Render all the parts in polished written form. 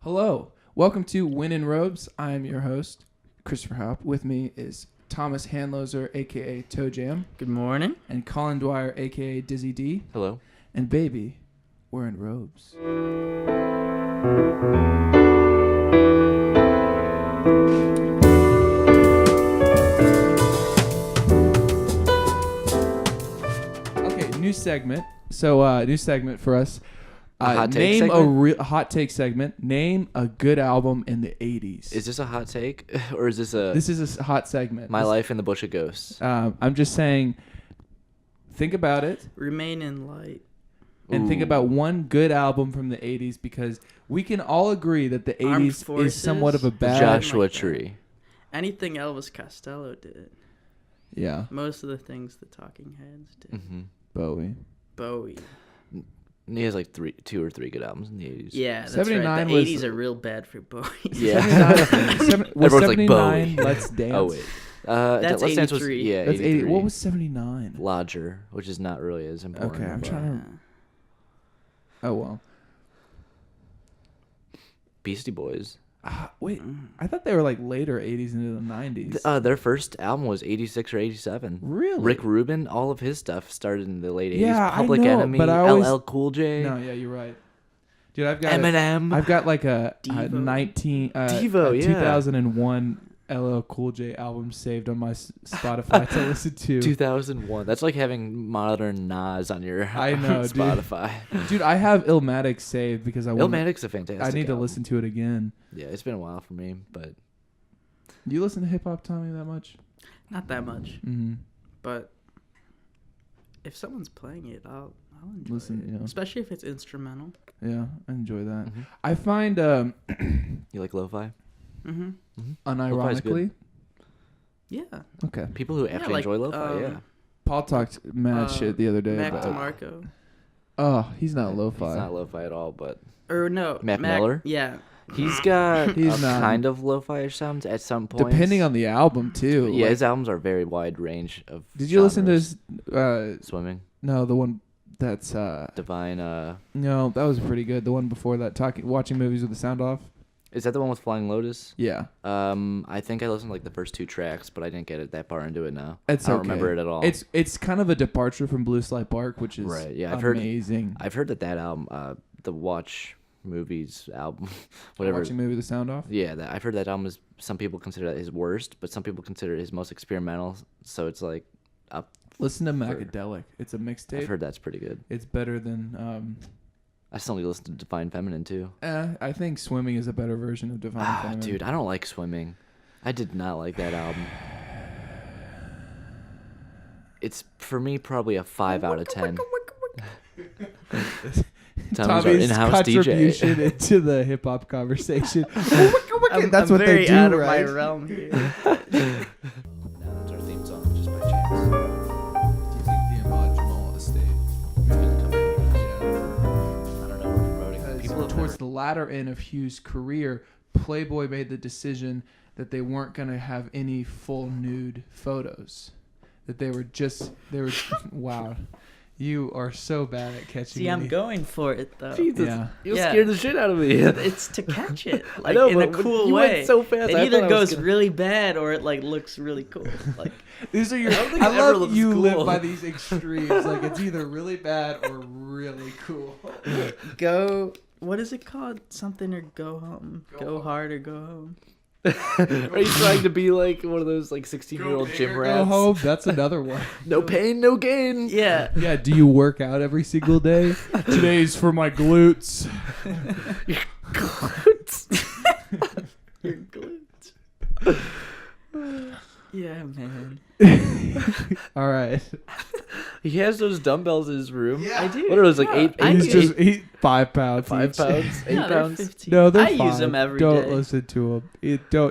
Hello, welcome to Win in Robes. I am your host, Christopher Haupt. With me is Thomas Hanloser, a.k.a. Toe Jam. Good morning. And Colin Dwyer, a.k.a. Dizzy D. Hello. And baby, we're in robes. Okay, new segment. So, new segment for us. Hot take name segment? a hot take segment. Name a good album in the 80s. Is this a hot take or is this a This is a hot segment. My Life in the Bush of Ghosts? I'm just saying, think about it Remain in light. and think about one good album from the 80s, because we can all agree that the Armed 80s Forces, is somewhat of a The bad... Joshua like that. Tree. Anything Elvis Costello did. Yeah, Most of the things the Talking Heads did. Mm-hmm. Bowie. Bowie. He has like two or three good albums in the 80s. Yeah, that's 79 right. The was- 80s are real bad for Bowie. Yeah. Was Everyone's like, 79 Bowie. Let's Dance? Oh, wait. That's Let's Dance was, 83. yeah, That's 83. 80. What was 79? Lodger, which is not really as important. Okay, I'm but trying to... Oh, well. Beastie Boys. Wait, I thought they were like later 80s into the 90s. Their first album was 86 or 87. Really? Rick Rubin, all of his stuff started in the late 80s. Yeah, I Public know, Enemy, but I always- LL Cool J, No, yeah, you're right. Dude, I've got... Eminem. I've got like a Devo. 2001 LL Cool J album saved on my Spotify to listen to. 2001. That's like having modern Nas on your I know, dude. Spotify. Dude, I have Illmatic saved because I want. Illmatic's a fantastic I need to album. listen to it again. Yeah, it's been a while for me, but Do you listen to hip hop, Tommy, that much? Not that much. Mm-hmm. But if someone's playing it, I'll enjoy Listen, it. yeah. Especially if it's instrumental. Yeah, I enjoy that. Mhm. I find, You like lo-fi? Mm-hmm. Lo-fi's unironically, good. Yeah. okay. People who actually like, enjoy lo-fi, yeah. Paul talked mad shit the other day. Mac about, DeMarco. oh, he's not lo-fi. He's not lo-fi at all, but Or no. Mac Miller? Yeah. he's got He's a not. kind of lo-fi sounds at some points. Depending on the album too. Yeah, like- his albums are very wide range of did you listen to genres. his? Swimming, No, the one that's Divine, no, that was pretty good. The one before that, watching movies with the sound off. is that the one with Flying Lotus? Yeah, I think I listened to like the first two tracks, but I didn't get it that far into it now. it's I don't okay. remember it at all. It's kind of a departure from Blue Slide Park, which is Right, yeah, amazing. I've heard that album, the Watch Movies album, whatever. Watching movie with the sound off. Yeah, I've heard that album is, some people consider that his worst, but some people consider it his most experimental. So it's like up. Listen to Macadelic. It's a mixtape. I've heard that's pretty good. It's better than. I still need to listen to Divine Feminine too. I think Swimming is a better version of Divine Feminine. Dude, I don't like Swimming. I did not like that album. It's for me probably a 5 out of 10. Tommy's our in-house contribution DJ. into the hip hop conversation. I'm what very they do, out of right? my realm here. Now that's our theme song, just by chance. Do you think the Ahmad Jamal estate? I don't know. We're promoting. People have Towards never- the latter end of Hugh's career, Playboy made the decision that they weren't going to have any full nude photos. That they were wow. You are so bad at catching See, I'm any- going for it though. Jesus, Yeah. you Yeah. scared the shit out of me. It's to catch it, like know, in a but cool you way. went so fast, It I either thought I was goes gonna- really bad or it like looks really cool. Like These are your. don't think I it ever love looks you cool. live by these extremes. Like it's either really bad or really cool. go. What is it called? Something or go home. Go Go home. hard or go home. Are you trying to be like one of those like 16-year-old gym Go rats? home. That's another one. No pain, no gain. Yeah. Yeah. Do you work out every single day? Today's for my glutes. Your glutes. Yeah, man. All right. He has those dumbbells in his room. I do. What are those, like Yeah, I He's do. just 5 pounds. 5 each. pounds? 8 No, they're pounds? 15. No, they're I five. use them every Don't day. listen to him.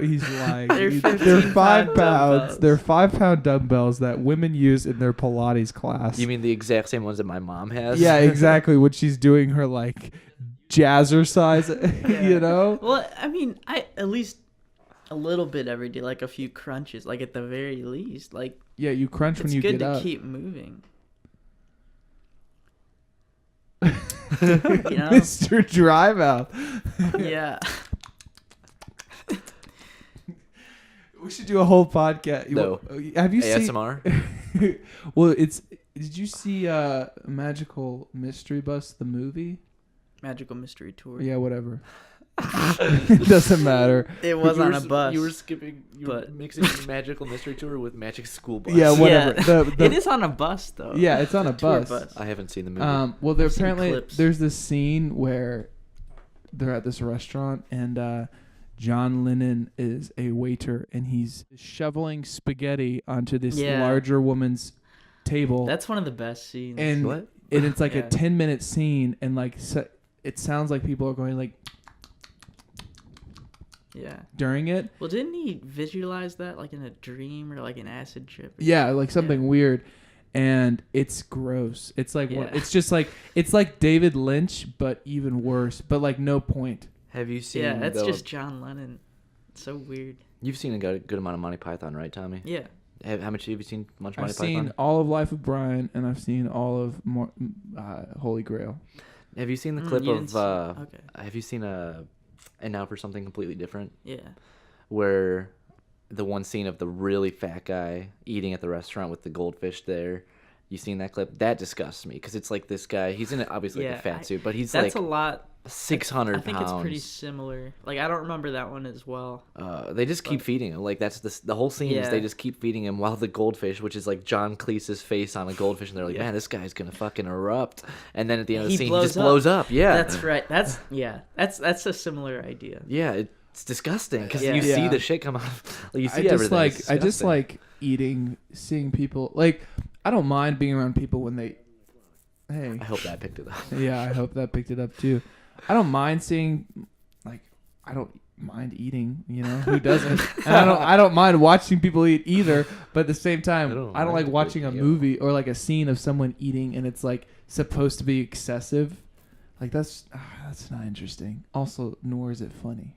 He's lying. They're They're 15 5 pound pounds. dumbbells. They're 5-pound dumbbells that women use in their Pilates class. You mean the exact same ones that my mom has? Yeah, exactly. When she's doing her like jazzercise, you know. Well, I mean, I at least a little bit every day, like a few crunches, like at the very least. Like Yeah, you crunch when it's you good get to up. keep moving. Mr. Drymouth. Yeah. We should do a whole podcast. No. Have you seen? ASMR? Well, Did you see Magical Mystery Bus, the movie? Magical Mystery Tour. Yeah, whatever. It doesn't matter. It was on a bus. You were skipping. You were mixing Magical Mystery Tour with Magic School Bus. Yeah, whatever. Yeah. It is on a bus, though. Yeah, it's on a tour bus. I haven't seen the movie. Well, there's this scene where they're at this restaurant and John Lennon is a waiter and he's shoveling spaghetti onto this larger woman's table. That's one of the best scenes. And What? And it's like a 10-minute scene, and like it sounds like people are going like. Yeah. During it. Well, didn't he visualize that like in a dream or like an acid trip? Yeah, like something weird, and it's gross. It's like it's just like it's like David Lynch, but even worse. But like no point. Have you seen? Yeah, that's just John Lennon. It's so weird. You've seen a good amount of Monty Python, right, Tommy? Yeah. How much have you seen? Monty Python? I've seen all of Life of Brian, and I've seen all of Holy Grail. Have you seen the clip of? Okay. Have you seen And Now for Something Completely Different? Yeah. Where the one scene of the really fat guy eating at the restaurant with the goldfish there. You seen that clip? That disgusts me because it's like this guy. He's in obviously like a fat suit, but he's that's like a lot. 600 pounds. I think it's pretty similar. Like I don't remember that one as well. They just keep feeding him. Like that's the whole scene is they just keep feeding him while the goldfish, which is like John Cleese's face on a goldfish, and they're like, man, this guy's gonna fucking erupt. And then at the end of the scene, he just blows up. Yeah, that's right. That's a similar idea. Yeah, it's disgusting because you see the shit come out. Like, you see I just like seeing people. Like I don't mind being around people when they. Hey, I hope that picked it up. Yeah, I hope that picked it up too. I don't mind seeing, like, I don't mind eating. You know, who doesn't? And I don't mind watching people eat either. But at the same time, I don't like watching a movie or like a scene of someone eating and it's like supposed to be excessive. Like that's not interesting. Also, nor is it funny.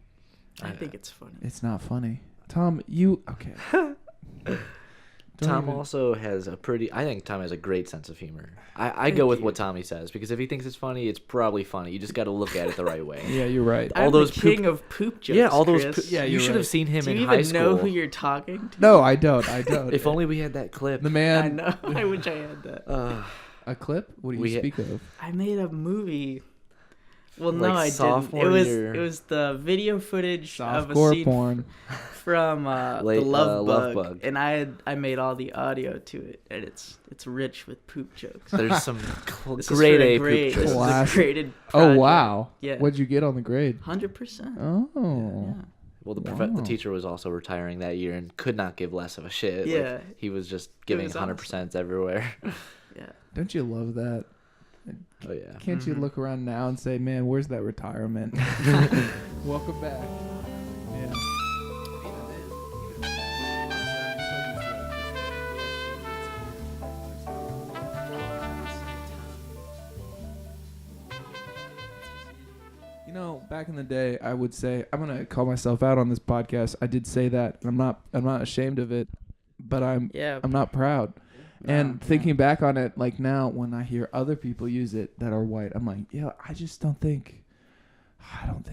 I think it's funny. It's not funny. Tom, you okay? Tom also has I think Tom has a great sense of humor. I go with what Tommy says because if he thinks it's funny, it's probably funny. You just got to look at it the right way. Yeah, you're right. I'm the king of poop jokes. Yeah, all those. Chris. You should have seen him in high school. Do you even know who you're talking to? No, I don't. If only we had that clip. The man. I know. I wish I had that. A clip? What do you speak of? I made a movie. Well, like no, I didn't. It was the video footage of a scene porn from The Love Bug, and I made all the audio to it, and it's rich with poop jokes. There's some grade A poop jokes. This is a graded project. Oh wow! Yeah. What'd you get on the grade? 100%. Oh. Yeah. Well, the teacher was also retiring that year and could not give less of a shit. Yeah. Like, he was just giving 100% everywhere. Yeah. Don't you love that? Oh yeah. Can't you look around now and say, "Man, where's that retirement?" Welcome back. Yeah. You know, back in the day, I would say I'm gonna call myself out on this podcast. I did say that, and I'm not ashamed of it, but I'm not proud. And thinking back on it, like now, when I hear other people use it that are white, I'm like, I just don't think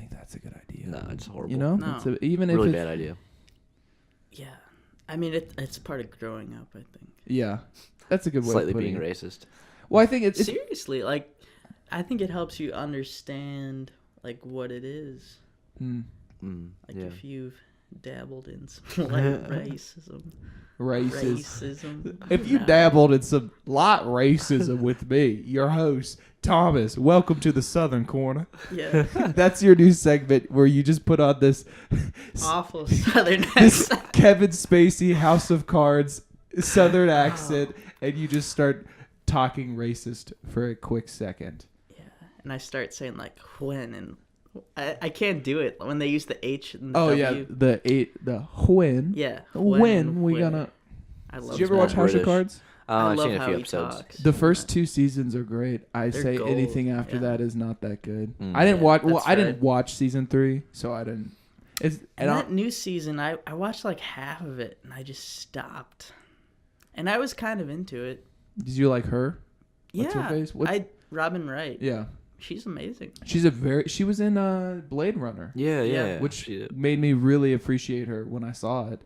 that's a good idea. No, it's horrible. You know, No. Even really if bad idea. Yeah, I mean it's part of growing up. I think. Yeah, that's a good way. Slightly of putting being it. racist. Well, I think it's seriously like, I think it helps you understand like what it is. Like if you've dabbled in some like racism. If you dabbled in some light racism with me, your host, Thomas, welcome to the Southern Corner. Yeah. That's your new segment where you just put on this awful Southern this accent. Kevin Spacey House of Cards Southern accent, and you just start talking racist for a quick second. Yeah. And I start saying like when and I can't do it when they use the H and the W. W. The when. Yeah. When we gonna. I love Did you ever watch House of Cards? I've seen a how few he episodes. talks. The first 2 seasons are great. They're say gold. anything after Yeah. that is not that good. I didn't watch. Well, I didn't watch season 3, so I didn't. And that new season, I watched like half of it, and I just stopped. And I was kind of into it. Did you like her? What's yeah, her face? Robin Wright. Yeah, she's amazing. she was in Blade Runner. Yeah. which made me really appreciate her when I saw it.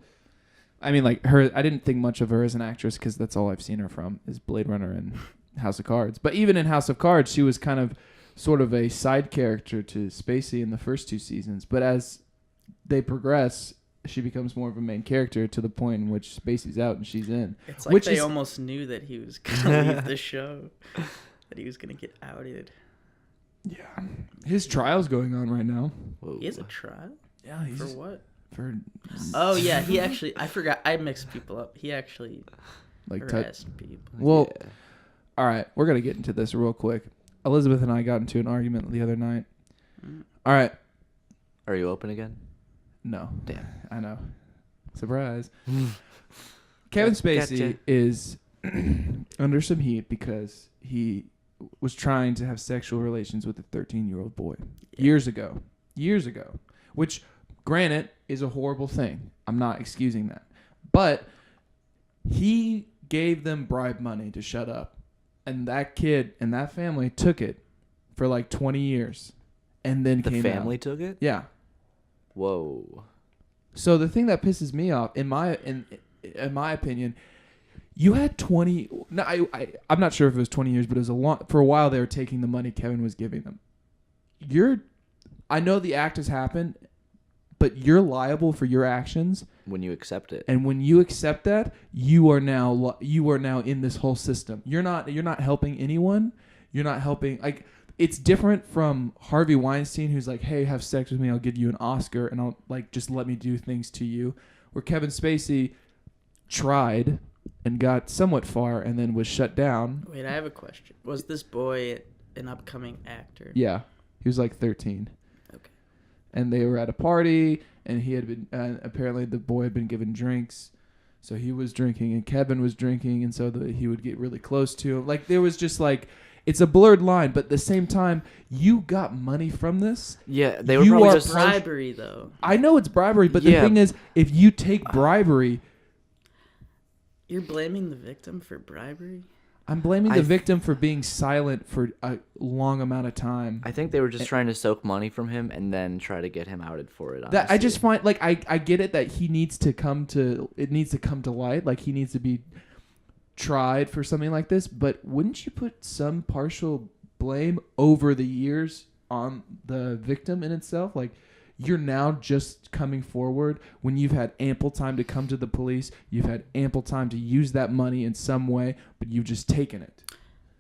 I mean, like her. I didn't think much of her as an actress because that's all I've seen her from is Blade Runner and House of Cards. But even in House of Cards, she was kind of sort of a side character to Spacey in the first 2 seasons. But as they progress, she becomes more of a main character to the point in which Spacey's out and she's in. It's like they almost knew that he was going to leave the show, that he was going to get outed. Yeah. His trial's going on right now. Whoa. He has a trial? Yeah. For what? Oh, yeah. He actually... I forgot. I mixed people up. He actually harassed people. Well, all right. We're going to get into this real quick. Elizabeth and I got into an argument the other night. All right. Are you open again? No. Damn. I know. Surprise. Kevin Spacey is under some heat because he was trying to have sexual relations with a 13-year-old boy years ago, which, granted, is a horrible thing. I'm not excusing that. But he gave them bribe money to shut up. And that kid and that family took it for like 20 years and then came out. The family took it? Yeah. Whoa. So the thing that pisses me off, in my opinion, you had 20. No, I'm not sure if it was 20 years, but it was a long. For a while, they were taking the money Kevin was giving them. I know the act has happened, but you're liable for your actions when you accept it. And when you accept that, you are now in this whole system. You're not helping anyone. You're not helping. Like, it's different from Harvey Weinstein, who's like, hey, have sex with me, I'll give you an Oscar, and I'll like just let me do things to you. Where Kevin Spacey tried and got somewhat far and then was shut down. Wait, I have a question. Was this boy an upcoming actor? Yeah, he was like 13. Okay. And they were at a party, and he had been apparently the boy had been given drinks, so he was drinking, and Kevin was drinking, and so he would get really close to him. Like, there was just like, it's a blurred line, but at the same time, you got money from this. Yeah, they were probably just bribery, though. I know it's bribery, but the thing is, if you take bribery, you're blaming the victim for bribery. I'm blaming the victim for being silent for a long amount of time. I think they were just trying to soak money from him and then try to get him outed for it. Honestly. I just find, like, I get it that it needs to come to light, like he needs to be tried for something like this, but wouldn't you put some partial blame over the years on the victim in itself? Like, you're now just coming forward when you've had ample time to come to the police, you've had ample time to use that money in some way, but you've just taken it.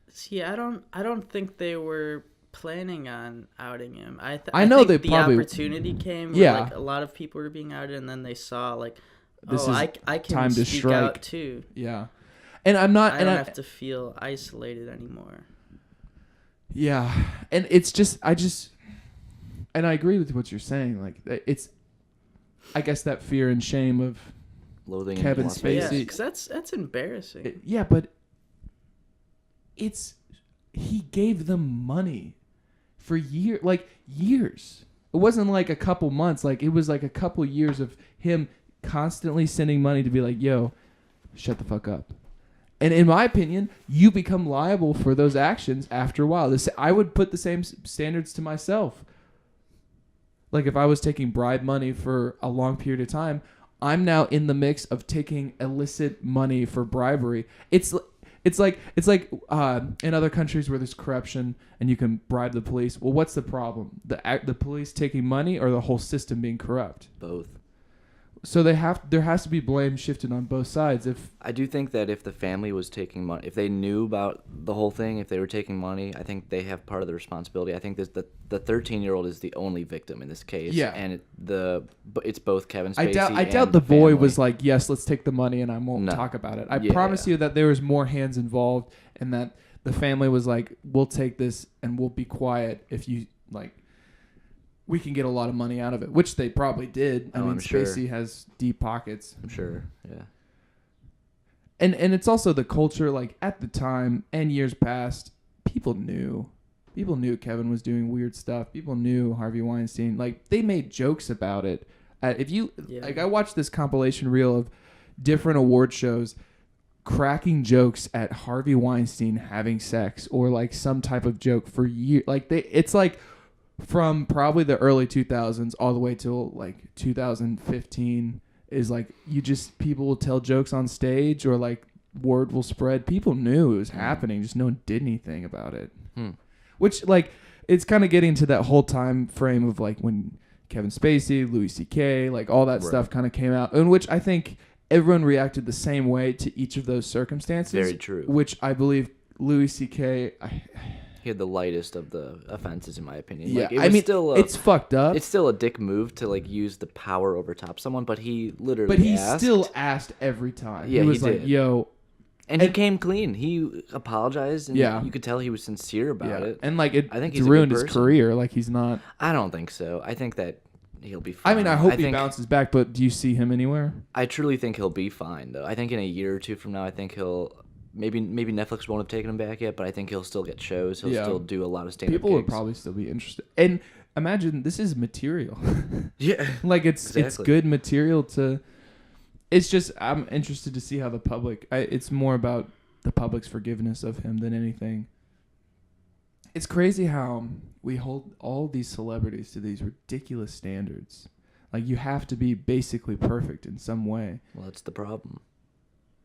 See, I don't think they were planning on outing him. I know think they the probably opportunity came where like a lot of people were being outed, and then they saw like, I can time to speak strike out too. Yeah. And I'm not. I don't have to feel isolated anymore. Yeah, and it's just, and I agree with what you're saying. Like, it's, I guess that fear and shame of loathing Kevin Spacey. Yeah, because that's embarrassing. But he gave them money for years. It wasn't like a couple months. Like, it was like a couple years of him constantly sending money to be like, yo, shut the fuck up. And in my opinion, you become liable for those actions after a while. I would put the same standards to myself. Like, if I was taking bribe money for a long period of time, I'm now in the mix of taking illicit money for bribery. It's like in other countries where there's corruption and you can bribe the police. Well, what's the problem? The police taking money or the whole system being corrupt? Both. So there has to be blame shifted on both sides. I do think that if the family was taking money, if they knew about the whole thing, if they were taking money, I think they have part of the responsibility. I think the 13-year-old is the only victim in this case. Yeah. And it's both Kevin Spacey I doubt the boy was like, yes, let's take the money and I won't talk about it. I promise you that there was more hands involved and that the family was like, we'll take this and we'll be quiet if you like. We can get a lot of money out of it, which they probably did. I mean, Spacey has deep pockets. I'm sure, yeah. And it's also the culture, like, at the time and years past, people knew Kevin was doing weird stuff. People knew Harvey Weinstein. Like, they made jokes about it. Like, I watched this compilation reel of different award shows cracking jokes at Harvey Weinstein having sex or, like, some type of joke for years. Like, it's like... from probably the early 2000s all the way till like 2015, is like people will tell jokes on stage or like word will spread. People knew it was happening, just no one did anything about it. Which like it's kind of getting to that whole time frame of like when Kevin Spacey, Louis C.K., like all that stuff kind of came out, in which I think everyone reacted the same way to each of those circumstances. Very true. Which I believe Louis C.K. He had the lightest of the offenses, in my opinion. Yeah, like, it's fucked up. It's still a dick move to like use the power over top someone, but he literally. But he still asked every time. Yeah, he was he like, did. "Yo." And he came clean. He apologized, and you could tell he was sincere about it. And like I think it's ruined his career. Like he's not. I don't think so. I think that he'll be fine. I mean, I hope he bounces back. But do you see him anywhere? I truly think he'll be fine, though. I think in a year or two from now, I think he'll. Maybe Netflix won't have taken him back yet, but I think he'll still get shows. He'll still do a lot of stand-up People gigs. would probably still be interested. And imagine this is material. Yeah, like it's good material to. It's just I'm interested to see how the public. It's more about the public's forgiveness of him than anything. It's crazy how we hold all these celebrities to these ridiculous standards. Like you have to be basically perfect in some way. Well, that's the problem.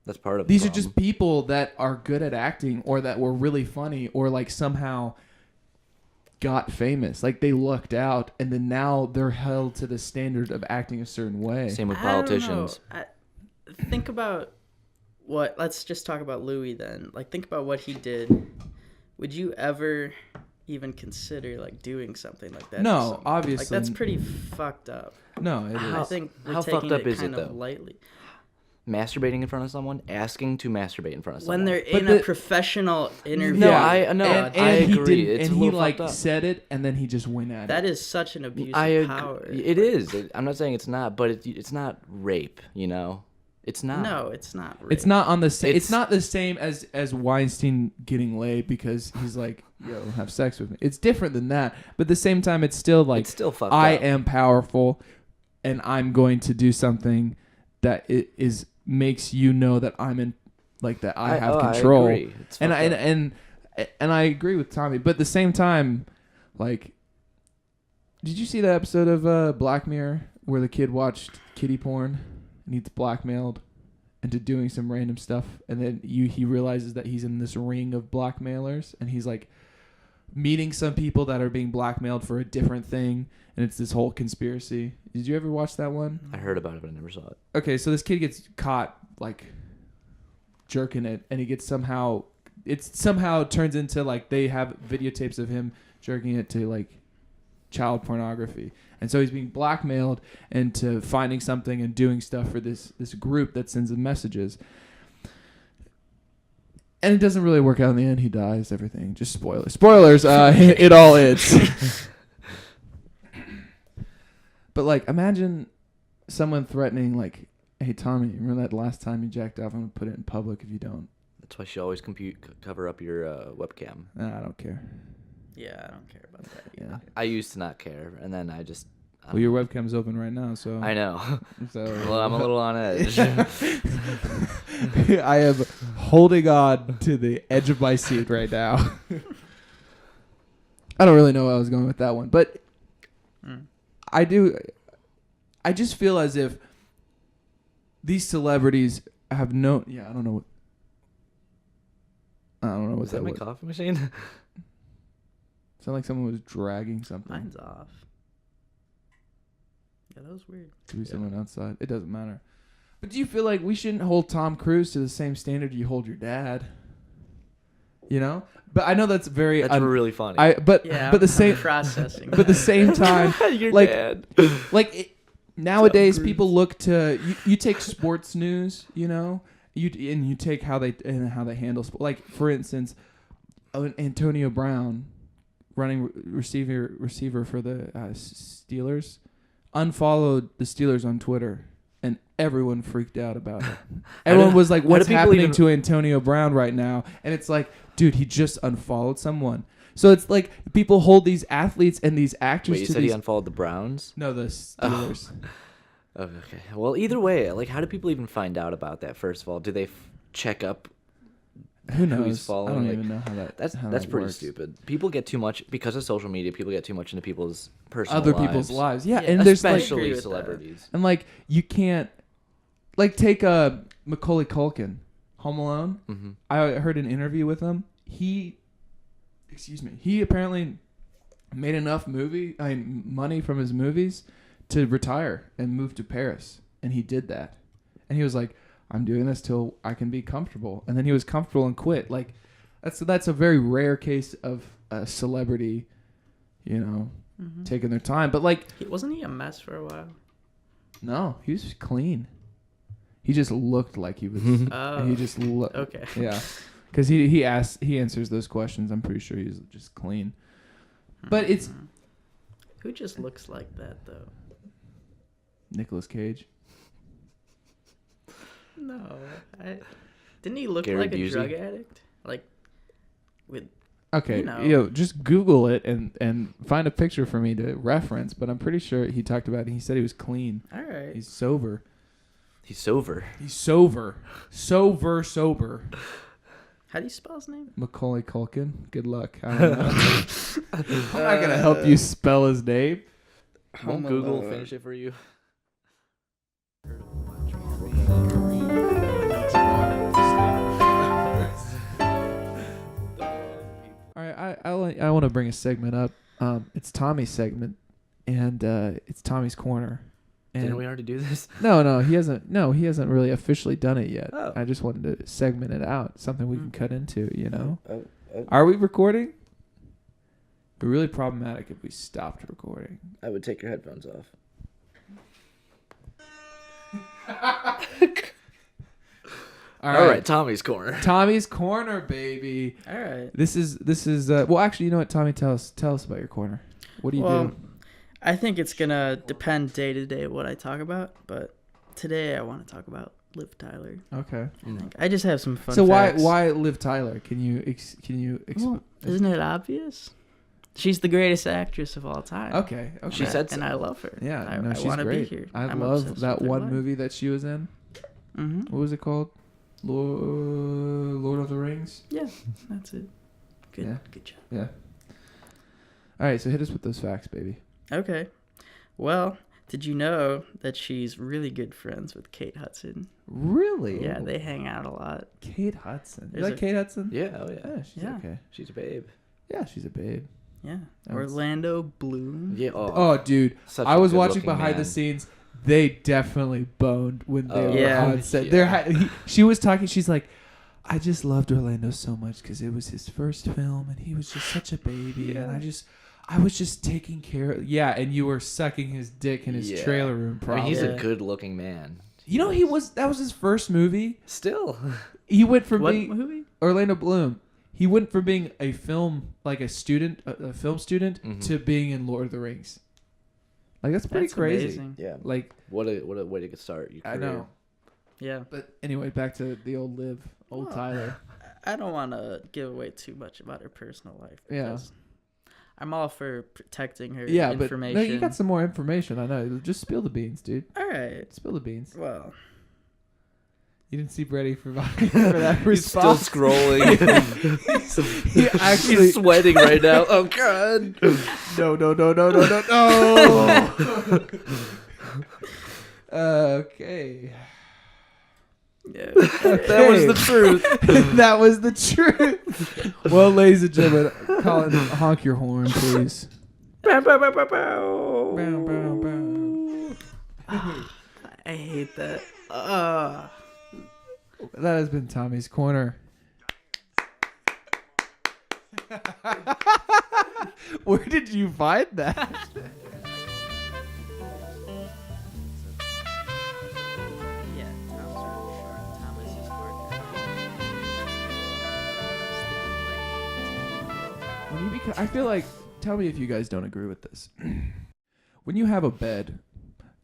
That's part of these the are just people that are good at acting or that were really funny or like somehow got famous. Like they lucked out and then now they're held to the standard of acting a certain way. Same with politicians. Think about let's just talk about Louis then. Like think about what he did. Would you ever even consider like doing something like that? No, obviously. Like that's pretty fucked up. No, it is. I think how fucked up is it though? Lightly. Masturbating in front of someone, asking to masturbate in front of someone. When they're in a professional interview. No, I agree. It's he like said it and then he just went at it. That is such an abuse of power. It is. I'm not saying it's not, but it's not rape, you know? It's not. No, it's not rape. It's not on the same. It's not the same as Weinstein getting laid because he's like, yo, have sex with me. It's different than that. But at the same time, it's still like, it's still fucked I up. am powerful and I'm going to do something that makes you know that I'm in, like that I have control. I agree. And I agree with Tommy, but at the same time, like, did you see that episode of Black Mirror where the kid watched kiddie porn and he's blackmailed into doing some random stuff, and then he realizes that he's in this ring of blackmailers, and he's like meeting some people that are being blackmailed for a different thing, and it's this whole conspiracy. Did you ever watch that one? I heard about it, but I never saw it. Okay, so this kid gets caught like jerking it, and it somehow turns into like they have videotapes of him jerking it to like child pornography, and so he's being blackmailed into finding something and doing stuff for this group that sends him messages. And it doesn't really work out in the end. He dies, everything. Just spoilers. It all ends. But like, imagine someone threatening, like, "Hey Tommy, remember that last time you jacked off? I'm gonna put it in public if you don't." That's why she always cover up your webcam. Nah, I don't care. Yeah, I don't care about that. Yeah. I used to not care, and then I just. Well, your webcam's open right now, so. I know. So. Well, I'm a little on edge. I am holding on to the edge of my seat right now. I don't really know where I was going with that one, but I just feel as if these celebrities have no. Yeah, I don't know. Was that my coffee machine? Sound like someone was dragging something. Mine's off. Yeah, that was weird. Could be someone outside. It doesn't matter. But do you feel like we shouldn't hold Tom Cruise to the same standard you hold your dad? You know? But I know that's very... That's really funny. But the same... processing. But at the same time... your like, dad. Nowadays, people look to... You take sports news, you know? You take how they handle... Like, for instance, Antonio Brown, running receiver for the Steelers, unfollowed the Steelers on Twitter, and everyone freaked out about it. Everyone was like, what's happening to Antonio Brown right now? And it's like, dude, he just unfollowed someone. So it's like people hold these athletes and these actors. Wait, you said he unfollowed the Browns? No, the Steelers. Oh, okay. Well, either way, like, how do people even find out about that, first of all? Do they check up who knows? who he's following? I don't even know how that That's pretty works. stupid. People get too much, because of social media, people get too much into people's personal Other lives. people's lives. Yeah, and there's especially like, celebrities. and like you can't like take Macaulay Culkin, Home Alone. Mm-hmm. I heard an interview with him. He apparently made enough money from his movies to retire and move to Paris, and he did that. And he was like, I'm doing this till I can be comfortable. And then he was comfortable and quit. Like, that's a very rare case of a celebrity, taking their time. But like, Wasn't he a mess for a while? no, he was clean. He just looked like he was. He just looked. Okay. Yeah, because he answers those questions. I'm pretty sure he's just clean. But it's Who just looks like that though? Nicolas Cage. No, didn't he look Gary like Busey? a drug addict? Like with Okay, just Google it and find a picture for me to reference. But I'm pretty sure he talked about it. He said he was clean. all right. He's sober. He's sober. He's sober. Sober. How do you spell his name? Macaulay Culkin. Good luck. I don't know. I'm not gonna help you spell his name. Won't Google finish it for you? All right, I want to bring a segment up. It's Tommy's segment, and it's Tommy's Corner. And Didn't we already do this? No, he hasn't. No, he hasn't really officially done it yet. Oh. I just wanted to segment it out, something we can cut into. Oh. Are we recording? It'd be really problematic if we stopped recording. I would take your headphones off. All right, Tommy's Corner. Tommy's Corner, baby. All right. This is. Well, actually, you know what, Tommy? Tell us about your corner. What do you do? I think it's gonna depend day to day what I talk about, but today I want to talk about Liv Tyler. Okay. I just have some fun. So facts. why Liv Tyler? Can you Well, isn't it obvious? She's the greatest actress of all time. Okay. She said so. and I love her. Yeah, I she's want to be great. here. I I'm love obsessed that with her one life. movie that she was in. Mm-hmm. What was it called? Lord of the Rings. Yeah, that's it. Good. Yeah. Good job. Yeah. All right, so hit us with those facts, baby. Okay. Well, did you know that she's really good friends with Kate Hudson? Really? Yeah, they hang out a lot. Kate Hudson. You There's like Kate Hudson? Yeah, oh Yeah, she's Yeah. okay. She's a babe. Yeah, she's a babe. Yeah. That's- Orlando Bloom. Yeah. Oh, dude. Such I a was watching good-looking behind man. the scenes. They definitely boned when they were Yeah. on set. Yeah. She was talking. She's like, I just loved Orlando so much because it was his first film and he was just such a baby. Yeah. And I was just taking care of. Yeah, and you were sucking his dick in his Yeah. trailer room, I probably. mean, he's Yeah. a good-looking man. You know, that was his first movie. Still. He went from What being movie? Orlando Bloom. He went from being a film student, a film student, Mhm. to being in Lord of the Rings. Like that's pretty crazy. Amazing. Yeah. Like What a way to get start. Your I career. know, Yeah. but anyway, back to the old Well, Tyler. I don't want to give away too much about her personal life. Yeah. Because I'm all for protecting her Yeah, but information. no, you got some more information. I know. Just spill the beans, dude. All right. Spill the beans. Well, You didn't seem ready for that He's still response. scrolling. He actually He's sweating right now. Oh God. no. Okay. yeah. That was the truth. That was the truth. Well, ladies and gentlemen, Collin, honk your horn, please. Bow, bow, bow, bow, Bow, bow. bow, bow. I hate that. That has been Tommy's Corner. Where did you find that? Yeah, Tom's really short. Tom is his I feel like, tell me if you guys don't agree with this. When you have a bed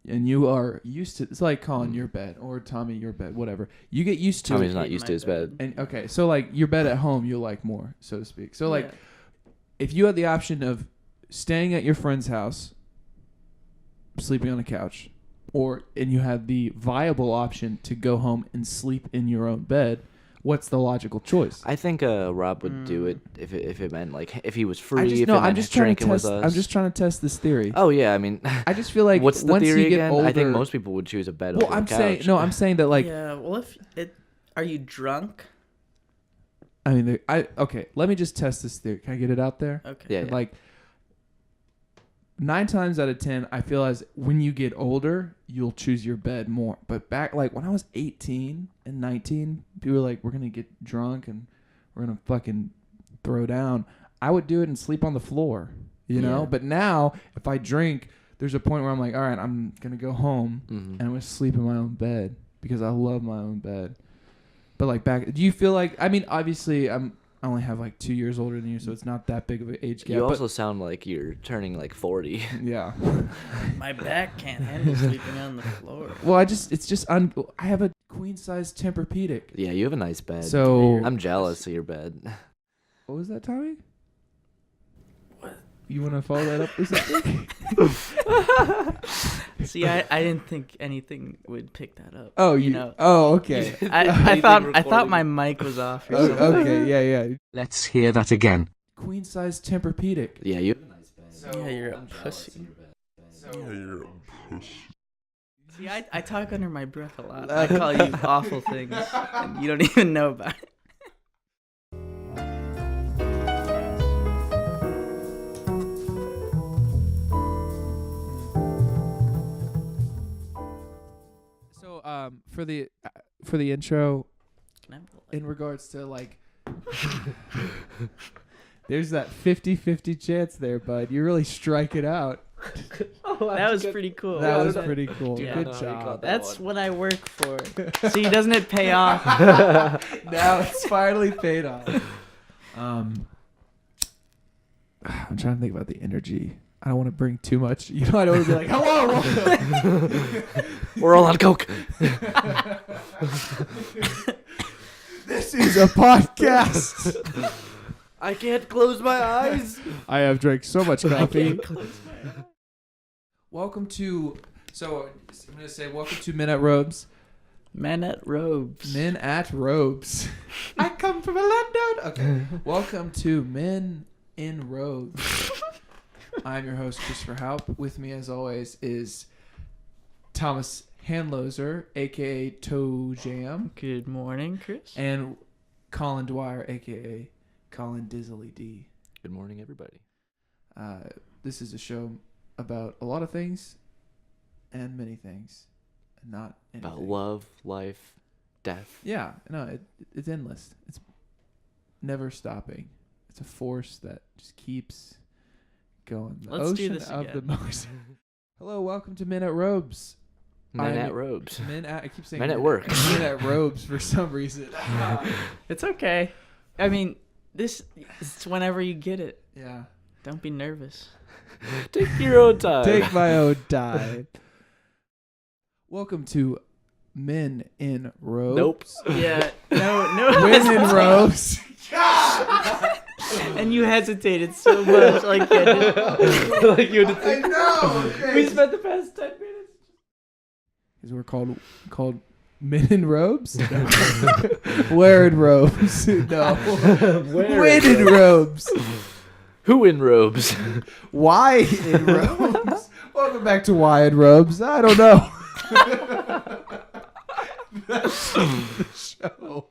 and you are used to, it's like Colin, your bed, or Tommy, your bed, whatever. You get used to Tommy's it. not used to his bed. And okay, so like your bed at home, you like more, so to speak. So like, Yeah. if you had the option of staying at your friend's house, sleeping on a couch, and you had the viable option to go home and sleep in your own bed, what's the logical choice? I think Rob would do it if it meant like if he was free. I'm just trying to test. with us. I'm just trying to test this theory. Oh yeah, I mean, I just feel like what's the once theory you get again? older, I think most people would choose a bed well, over I'm a couch. I'm saying that like. Yeah. Well, are you drunk? I mean, okay. Let me just test this theory. Can I get it out there? Okay. Yeah. Like 9 times out of 10, I feel as when you get older, you'll choose your bed more. But back like when I was 18 and 19, people were like, "We're gonna get drunk and we're gonna fucking throw down." I would do it and sleep on the floor, you know. Yeah. But now, if I drink, there's a point where I'm like, "All right, I'm gonna go home and I'm gonna sleep in my own bed because I love my own bed." But like back, do you feel like? I mean, obviously, I only have like 2 years older than you, so it's not that big of an age gap. You also sound like you're turning like 40. Yeah. My back can't handle sleeping on the floor. Well, I have a queen size Tempur-Pedic. Yeah, you have a nice bed. So I'm jealous of your bed. what was that, Tommy? What? You want to follow that up with something? See, I didn't think anything would pick that up. Oh, you know. Oh, okay. I thought my mic was off or something. Okay, yeah. Let's hear that again. Queen size Tempur-Pedic. Yeah, you have a nice bed. Yeah, you're a I'm jealous pussy. of your bed. See, I talk under my breath a lot. I call you awful things, and you don't even know about it. So, for the intro, Can I have the light? in regards to like, there's that 50-50 chance there, bud. You really strike it out. That was pretty cool. That was pretty cool. Yeah, Good no, you job. got that. That's what I work for. See, doesn't it pay off? Now it's finally paid off. I'm trying to think about the energy. I don't want to bring too much. You know, I don't want to be like, hello, welcome. We're all on coke. This is a podcast. I can't close my eyes. I have drank so much coffee. Welcome to, so I'm going to say welcome to Men at Robes. Men at robes. Men at Robes. I come from London. Okay. Welcome to Men in Robes. I'm your host, Christopher Haupt. With me, as always, is Thomas Hanloser, a.k.a. Toe Jam, Good morning, Chris. and Collin Dwyer, a.k.a. Collin Dizzily D. Good morning, everybody. This is a show about a lot of things and many things, and not anything. About love, life, death. Yeah, no, it's endless. It's never stopping. It's a force that just keeps going. The Let's do ocean this of again. the most. Hello, welcome to Men at Robes. Men at robes. I keep saying Men at work. Men at Robes for some reason. It's okay. I mean, it's whenever you get it. Yeah. Don't be nervous. Take your own time. Take my own time. Welcome to Men in Robes. Nope. Yeah. No. Men in Robes. And you hesitated so much, like you had to think. I know. We spent the past 10 minutes. Because we're called Men in Robes? Wearing robes. No. When in robes. Who in robes? Why in robes? Welcome back to Why in Robes. I don't know. That's the show.